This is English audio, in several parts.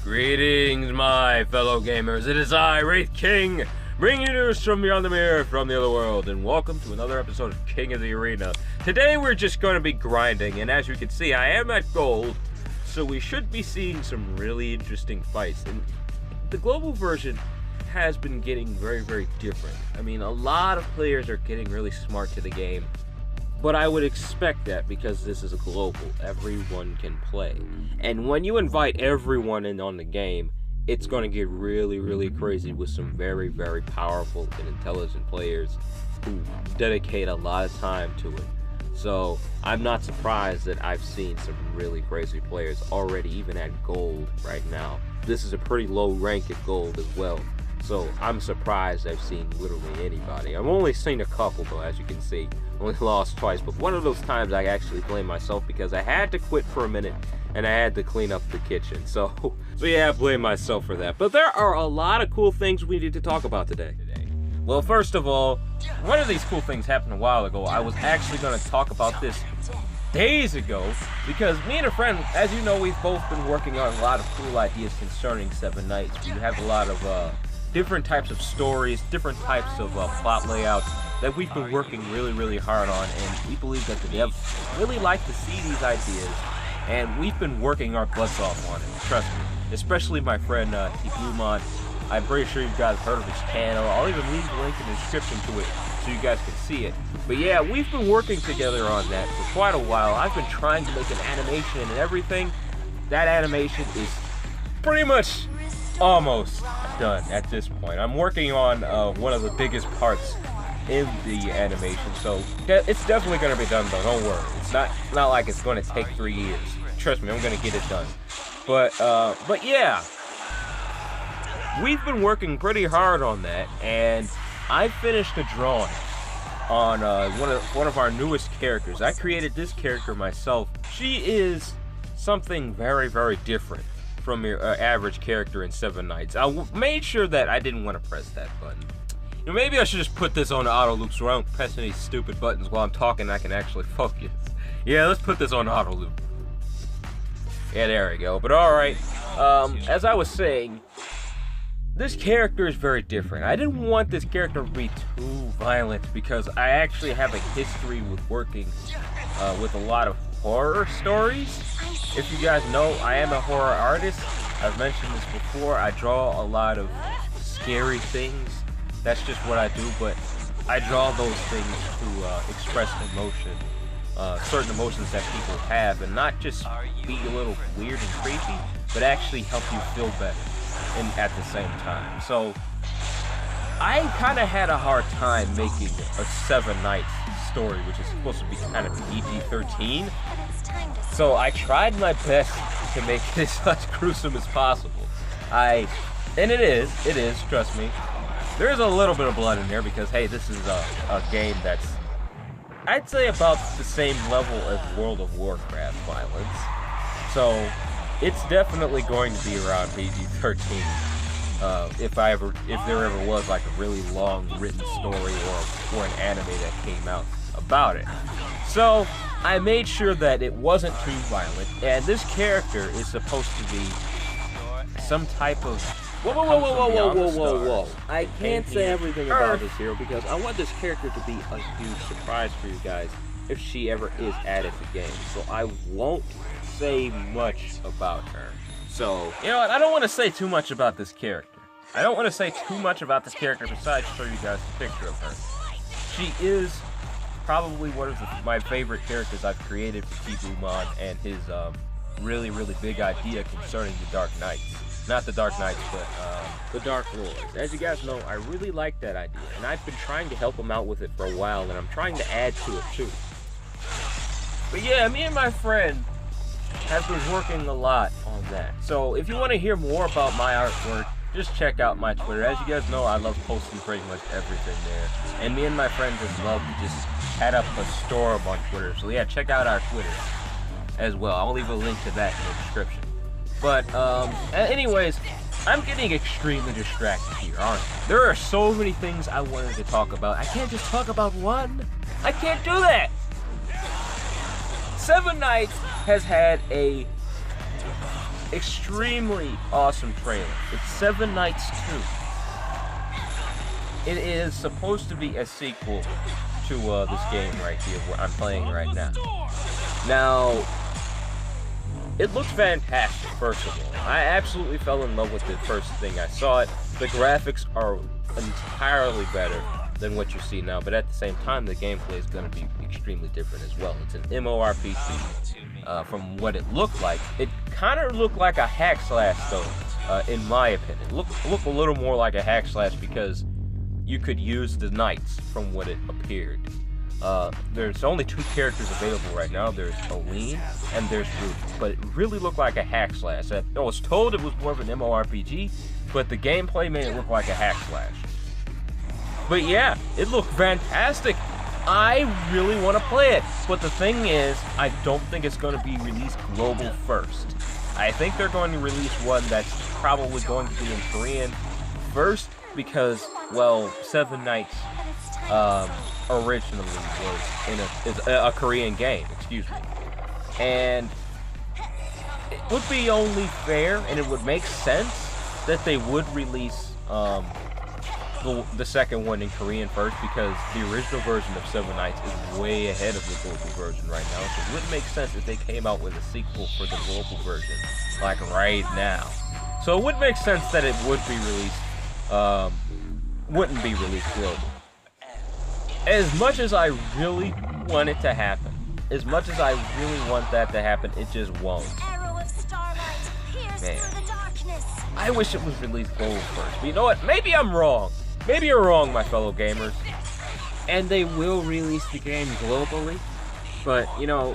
Greetings, my fellow gamers. It is I, Wraith King, bringing you news from beyond the mirror, from the other world, and welcome to another episode of King of the Arena. Today we're just going to be grinding, and as you can see, I am at gold, so we should be seeing some really interesting fights. And the global version has been getting very different. I mean, a lot of players are getting really smart to the game, but I would expect that because this is a global, everyone can play. And when you invite everyone in on the game, it's going to get really crazy with some very powerful and intelligent players who dedicate a lot of time to it. So I'm not surprised that I've seen some really crazy players already, even at gold right now. This is a pretty low rank at gold as well. So I'm surprised I've seen literally anybody. I've only seen a couple though, as you can see. Only lost twice, but one of those times I actually blame myself because I had to quit for a minute and I had to clean up the kitchen. So yeah, I blame myself for that. But there are a lot of cool things we need to talk about today. Well, first of all, one of these cool things happened a while ago. I was actually going to talk about this days ago because me and a friend, as you know, we've both been working on a lot of cool ideas concerning Seven Knights. We have a lot of different types of stories, different types of plot layouts that we've been working really hard on, and we believe that the devs really like to see these ideas, and we've been working our butts off on it, trust me. Especially my friend T-Bluemon. I'm pretty sure you guys heard of his channel. I'll even leave the link in the description to it so you guys can see it. But yeah, we've been working together on that for quite a while. I've been trying to make an animation and everything. That animation is pretty much almost done at this point. I'm working on one of the biggest parts in the animation, so it's definitely going to be done though, don't worry. It's not like it's going to take 3 years. Trust me, I'm going to get it done. But yeah, we've been working pretty hard on that, and I finished a drawing on one of our newest characters. I created this character myself. She is something very different from your average character in Seven Knights. I made sure that I didn't want to press that button. You know, maybe I should just put this on auto loop so I don't press any stupid buttons while I'm talking and I can actually focus. Yeah, let's put this on auto loop. Yeah, there we go. But alright, as I was saying, this character is very different. I didn't want this character to be too violent because I actually have a history with working with a lot of horror stories. If you guys know, I am a horror artist. I've mentioned this before. I draw a lot of scary things. That's just what I do, but I draw those things to express emotion, certain emotions that people have, and not just be a little weird and creepy, but actually help you feel better at the same time. So I kind of had a hard time making a Seven Knights story, which is supposed to be kind of PG-13. So I tried my best to make it as gruesome as possible. And it is, trust me. There's a little bit of blood in there because, hey, this is a game that's, I'd say, about the same level as World of Warcraft violence. So it's definitely going to be around PG-13. If there ever was like a really long written story or an anime that came out about it. So I made sure that it wasn't too violent, and this character is supposed to be some type of Whoa. I can't say everything about this hero because I want this character to be a huge surprise for you guys if she ever is added to the game. So I won't say much about her. So, you know what? I don't want to say too much about this character. I don't want to say too much about this character besides show you guys a picture of her. She is probably one of my favorite characters I've created for T-Bluemon and his really big idea concerning the Dark Knights. Not the Dark Knights, but the Dark Lords. As you guys know, I really like that idea, and I've been trying to help him out with it for a while, and I'm trying to add to it too. But yeah, me and my friend have been working a lot on that. So if you want to hear more about my artwork, just check out my Twitter. As you guys know, I love posting pretty much everything there. And me and my friends just love to just add up a storm on Twitter. So yeah, check out our Twitter as well. I'll leave a link to that in the description. But, anyways, I'm getting extremely distracted here, aren't I? There are so many things I wanted to talk about. I can't just talk about one. I can't do that. Seven Knights has had a extremely awesome trailer. It's Seven Knights 2. It is supposed to be a sequel to this game right here, where I'm playing right now. Now, it looks fantastic, first of all. I absolutely fell in love with it first thing I saw it. The graphics are entirely better than what you see now, but at the same time, the gameplay is going to be extremely different as well. It's an MMORPG. From what it looked like, it kind of looked like a hack slash, though, in my opinion. Look a little more like a hack slash because you could use the knights from what it appeared. There's only 2 characters available right now. There's Aline and there's Ruby, but it really looked like a hack slash. I was told it was more of an MMORPG, but the gameplay made it look like a hack slash. But yeah, it looked fantastic. I really want to play it, but the thing is, I don't think it's going to be released global first. I think they're going to release one that's probably going to be in Korean first because, well, Seven Knights originally was in a Korean game, excuse me. And it would be only fair, and it would make sense that they would release the second one in Korean first, because the original version of Seven Knights is way ahead of the global version right now. So it wouldn't make sense if they came out with a sequel for the global version, like right now. So it would make sense that it would be released, wouldn't be released global. As much as I really want it to happen, as much as I really want that to happen, it just won't. Man, I wish it was released global first. But you know what? Maybe I'm wrong. Maybe you're wrong, my fellow gamers. And they will release the game globally. But, you know,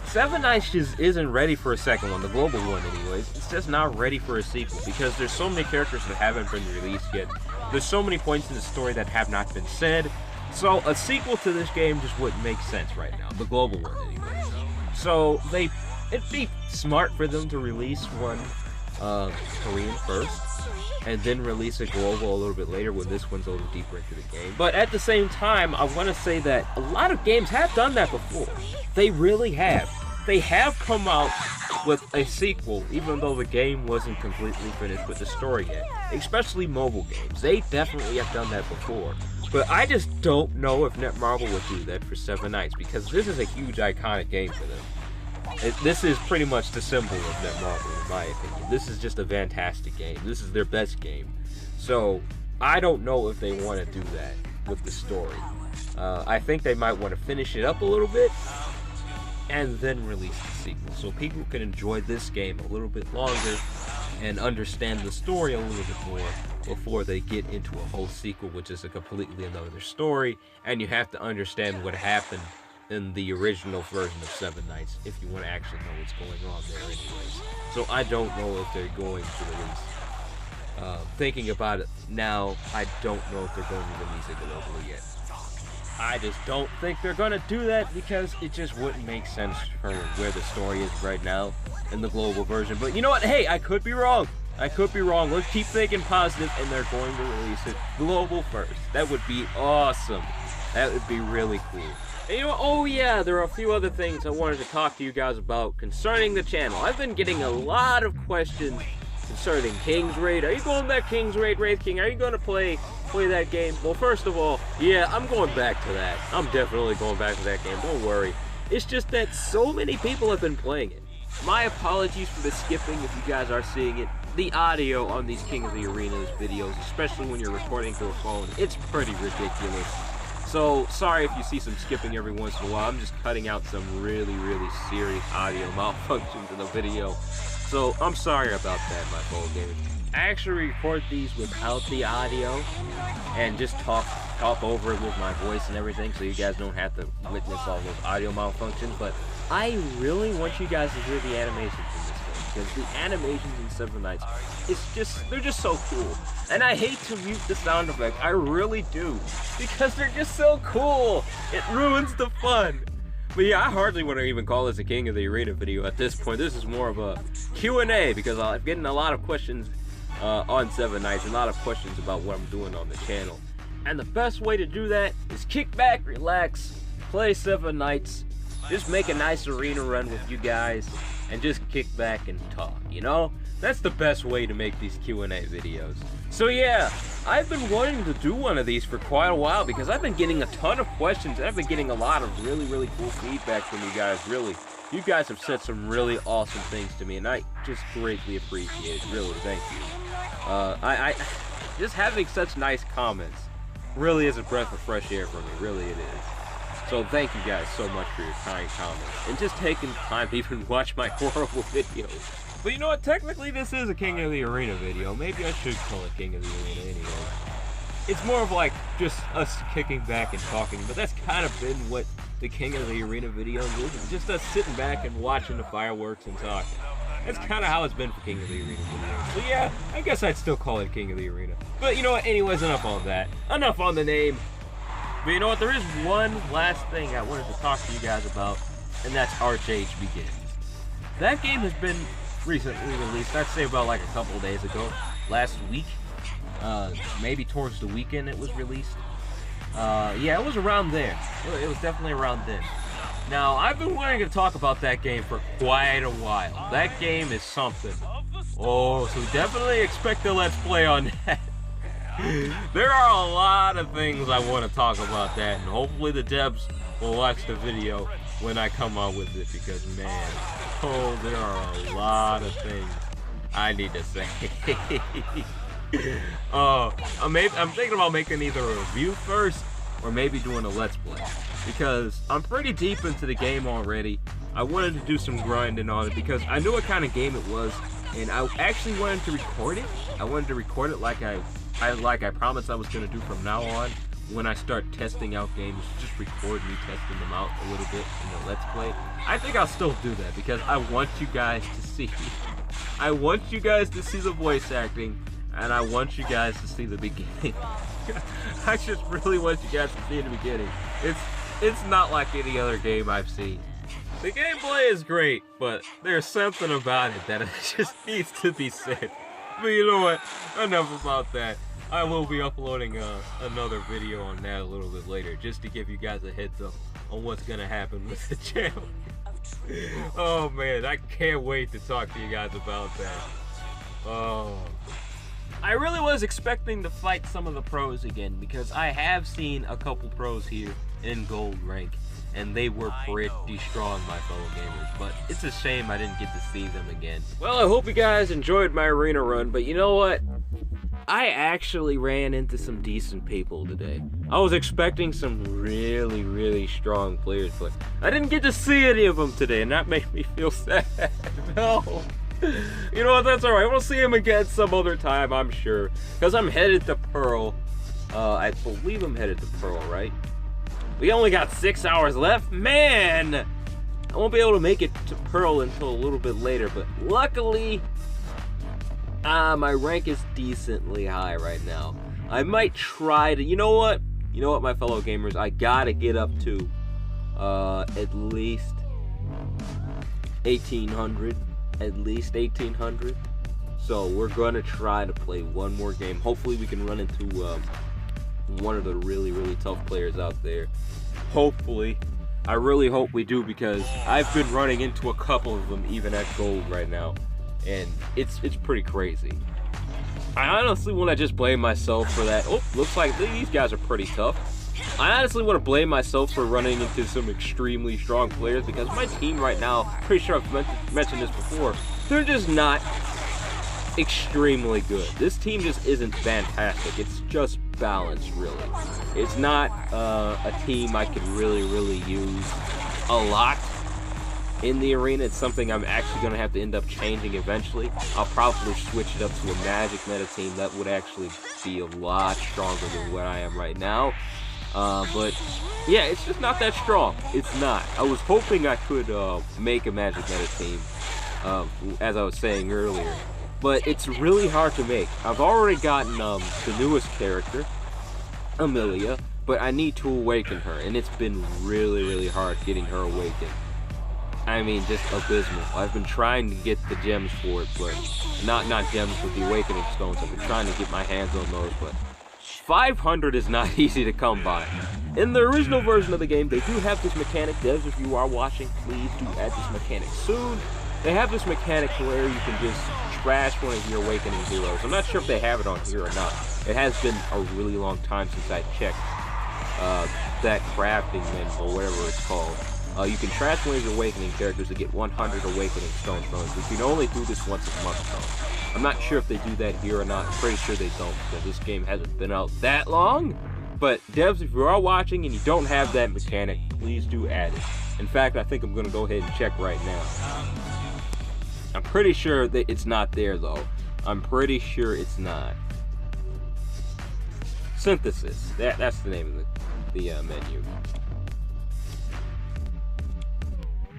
Seven Knights just isn't ready for a second one, the global one anyways. It's just not ready for a sequel because there's so many characters that haven't been released yet. There's so many points in the story that have not been said. So a sequel to this game just wouldn't make sense right now, the global one anyway. So it'd be smart for them to release one Korean first, and then release a global a little bit later when this one's a little deeper into the game. But at the same time, I want to say that a lot of games have done that before. They really have. They have come out with a sequel, even though the game wasn't completely finished with the story yet. Especially mobile games. They definitely have done that before. But I just don't know if Netmarble would do that for Seven Knights, because this is a huge iconic game for them. This is pretty much the symbol of Netmarble, in my opinion. This is just a fantastic game. This is their best game. So, I don't know if they want to do that with the story. I think they might want to finish it up a little bit, and then release the sequel, so people can enjoy this game a little bit longer and understand the story a little bit more before they get into a whole sequel, which is a completely another story, and you have to understand what happened in the original version of Seven Knights if you want to actually know what's going on there anyways. So I don't know if they're going to release. Thinking about it now, I don't know if they're going to release it globally yet. I just don't think they're gonna do that because it just wouldn't make sense for where the story is right now in the global version. But you know what? Hey, I could be wrong. I could be wrong. Let's keep thinking positive, and they're going to release it global first. That would be awesome. That would be really cool. And you know, oh yeah, there are a few other things I wanted to talk to you guys about concerning the channel. I've been getting a lot of questions concerning King's Raid. Are you going back King's Raid, Wraith King? Are you going to play that game? Well, first of all, yeah, I'm going back to that. I'm definitely going back to that game. Don't worry. It's just that so many people have been playing it. My apologies for the skipping if you guys are seeing it. The audio on these King of the Arenas videos, especially when you're recording through a phone, it's pretty ridiculous. So, sorry if you see some skipping every once in a while. I'm just cutting out some really, really serious audio malfunctions in the video. So, I'm sorry about that, my fellow gamers. I actually record these without the audio and just talk over it with my voice and everything, so you guys don't have to witness all those audio malfunctions. But I really want you guys to hear the animations in this game, because the animations in Seven Knights, they're just so cool. And I hate to mute the sound effect, I really do, because they're just so cool. It ruins the fun. But yeah, I hardly want to even call this a King of the Arena video at this point. This is more of a Q&A, because I'm getting a lot of questions on Seven Knights, a lot of questions about what I'm doing on the channel. And the best way to do that is kick back, relax, play Seven Knights, just make a nice arena run with you guys, and just kick back and talk, you know? That's the best way to make these Q&A videos. So yeah, I've been wanting to do one of these for quite a while because I've been getting a ton of questions and I've been getting a lot of really, really cool feedback from you guys, really. You guys have said some really awesome things to me and I just greatly appreciate it, really, thank you. I just having such nice comments really is a breath of fresh air for me, really it is. So thank you guys so much for your kind comments and just taking time to even watch my horrible videos. But you know what, technically this is a King of the Arena video. Maybe I should call it King of the Arena anyway. It's more of like just us kicking back and talking, but that's kind of been what the King of the Arena video is. It's just us sitting back and watching the fireworks and talking. That's kind of how it's been for King of the Arena videos. So yeah, I guess I'd still call it King of the Arena. But you know what, anyways, enough on that. Enough on the name. But you know what, there is one last thing I wanted to talk to you guys about, and that's Arch Age Begins. That game has been recently released. I'd say about like a couple days ago, last week, maybe towards the weekend it was released. Yeah, it was around there. It was definitely around then. Now, I've been wanting to talk about that game for quite a while. That game is something. Oh, so definitely expect a Let's Play on that. There are a lot of things I want to talk about that, and hopefully the devs will watch the video when I come out with it, because man, oh, there are a lot of things I need to say. I'm thinking about making either a review first or maybe doing a Let's Play, because I'm pretty deep into the game already. I wanted to do some grinding on it because I knew what kind of game it was, and I actually wanted to record it. I wanted to record it like I promised I was going to do from now on. When I start testing out games, just record me testing them out a little bit in the Let's Play. I think I'll still do that because I want you guys to see. I want you guys to see the voice acting, and I want you guys to see the beginning. I just really want you guys to see the beginning. It's not like any other game I've seen. The gameplay is great, but there's something about it that it just needs to be said. But you know what? Enough about that. I will be uploading another video on that a little bit later, just to give you guys a heads up on what's gonna happen with the channel. Oh man, I can't wait to talk to you guys about that. Oh, I really was expecting to fight some of the pros again, because I have seen a couple pros here in gold rank, and they were pretty strong, my fellow gamers, but it's a shame I didn't get to see them again. Well, I hope you guys enjoyed my arena run, but you know what? I actually ran into some decent people today. I was expecting some really, really strong players, but I didn't get to see any of them today, and that made me feel sad. No. You know what, that's alright. We'll see him again some other time, I'm sure. Because I'm headed to Pearl. I believe I'm headed to Pearl, right? We only got 6 hours left. Man! I won't be able to make it to Pearl until a little bit later, but luckily, my rank is decently high right now. I might try to, you know what, my fellow gamers, I gotta get up to at least 1800. At least 1800. So we're gonna try to play one more game. Hopefully we can run into one of the really, really tough players out there. Hopefully. I really hope we do, because I've been running into a couple of them even at gold right now, and it's pretty crazy. I honestly want to just blame myself for that. Oh, looks like these guys are pretty tough. I honestly want to blame myself for running into some extremely strong players, because my team right now, pretty sure I've mentioned this before, they're just not extremely good. This team just isn't fantastic. It's just balanced, really. It's not a team I could really, really use a lot in the arena. It's something I'm actually going to have to end up changing eventually. I'll probably switch it up to a Magic meta team that would actually be a lot stronger than what I am right now. But yeah, it's just not that strong. It's not. I was hoping I could make a Magic meta team, as I was saying earlier, but it's really hard to make. I've already gotten the newest character, Amelia, but I need to awaken her, and it's been really, really hard getting her awakened. I mean, just abysmal. I've been trying to get the gems for it, but not gems with the awakening stones. I've been trying to get my hands on those, but 500 is not easy to come by. In the original version of the game, they do have this mechanic. Devs, if you are watching, please do add this mechanic soon. they have this mechanic where you can just trash one of your awakening heroes. I'm not sure if they have it on here or not. It has been a really long time since I checked that crafting menu or whatever it's called. You can trash one of your awakening characters to get 100 awakening stones from it. You can only do this once a month though. I'm not sure if they do that here or not. I'm pretty sure they don't, because this game hasn't been out that long. But devs, if you are watching and you don't have that mechanic, please do add it. In fact, I think I'm going to go ahead and check right now. I'm pretty sure that it's not there though. I'm pretty sure it's not. Synthesis. That's the name of the menu.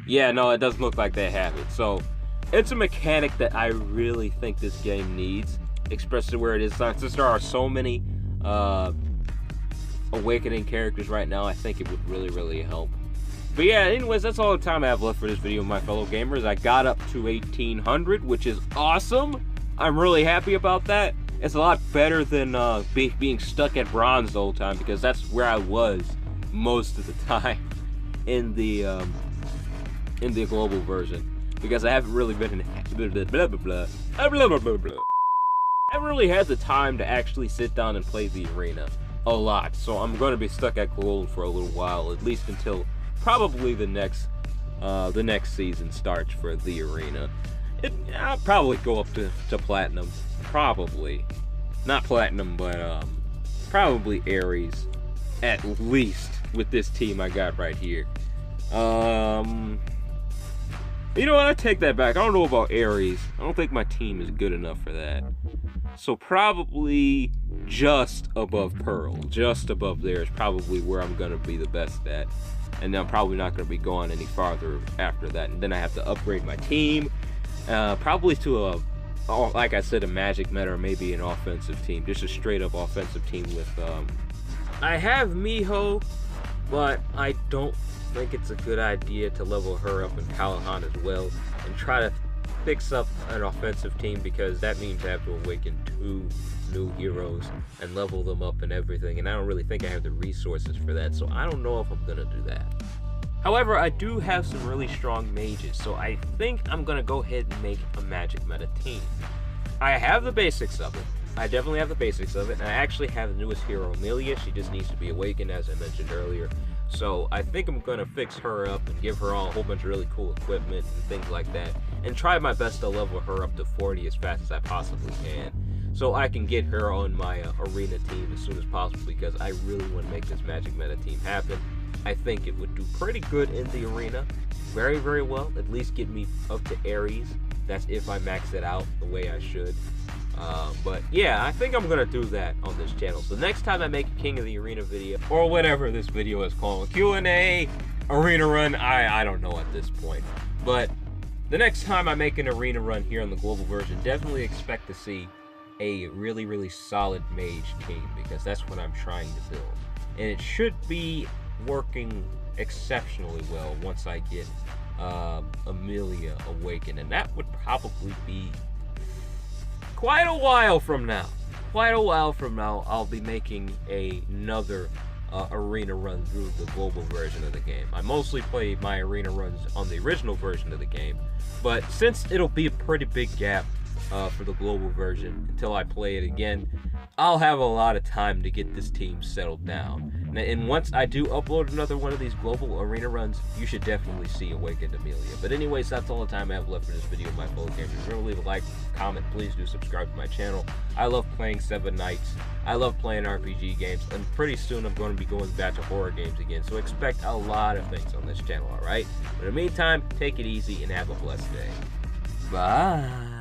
Yeah, no, it doesn't look like they have it. So, it's a mechanic that I really think this game needs, especially where it is. Since there are so many awakening characters right now, I think it would really, really help. But yeah, anyways, that's all the time I have left for this video, my fellow gamers. I got up to 1800, which is awesome. I'm really happy about that. It's a lot better than being stuck at bronze the whole time, because that's where I was most of the time in the global version. Because I haven't really been in I haven't really had the time to actually sit down and play the arena a lot. So I'm going to be stuck at gold for a little while, at least until probably the next season starts for the arena. I'll probably go up to platinum. Probably. Not platinum, but probably Ares. At least with this team I got right here. You know what? I take that back. I don't know about Ares. I don't think my team is good enough for that. So probably just above Pearl. Just above there is probably where I'm going to be the best at. And then I'm probably not going to be going any farther after that. And then I have to upgrade my team. Probably to like I said, a magic meta or maybe an offensive team. Just a straight up offensive team with... I have Miho, but I don't think it's a good idea to level her up in Callahan as well and try to fix up an offensive team, because that means I have to awaken 2 new heroes and level them up and everything, and I don't really think I have the resources for that, so I don't know if I'm gonna do that. However, I do have some really strong mages, so I think I'm gonna go ahead and make a magic meta team. I have the basics of it. I definitely have the basics of it, and I actually have the newest hero, Amelia. She just needs to be awakened, as I mentioned earlier. So I think I'm going to fix her up and give her all a whole bunch of really cool equipment and things like that, and try my best to level her up to 40 as fast as I possibly can, so I can get her on my arena team as soon as possible, because I really want to make this magic meta team happen. I think it would do pretty good in the arena, very, very well, at least get me up to Ares. That's if I max it out the way I should. But yeah, I think I'm gonna do that on this channel. So next time I make a King of the Arena video, or whatever this video is called, Q&A, arena run, I don't know at this point. But the next time I make an arena run here on the global version, definitely expect to see a really, really solid mage team, because that's what I'm trying to build. And it should be working exceptionally well once I get Amelia awakened, and that would probably be quite a while from now. I'll be making another arena run through the global version of the game. I mostly play my arena runs on the original version of the game, but since it'll be a pretty big gap for the global version until I play it again, I'll have a lot of time to get this team settled down. And once I do upload another one of these global arena runs, you should definitely see Awakened Amelia. But anyways, that's all the time I have left for this video, my fellow gamers. Remember, leave a like, comment, please do subscribe to my channel. I love playing Seven Knights. I love playing RPG games, and pretty soon I'm going to be going back to horror games again, so expect a lot of things on this channel, alright? But in the meantime, take it easy and have a blessed day. Bye!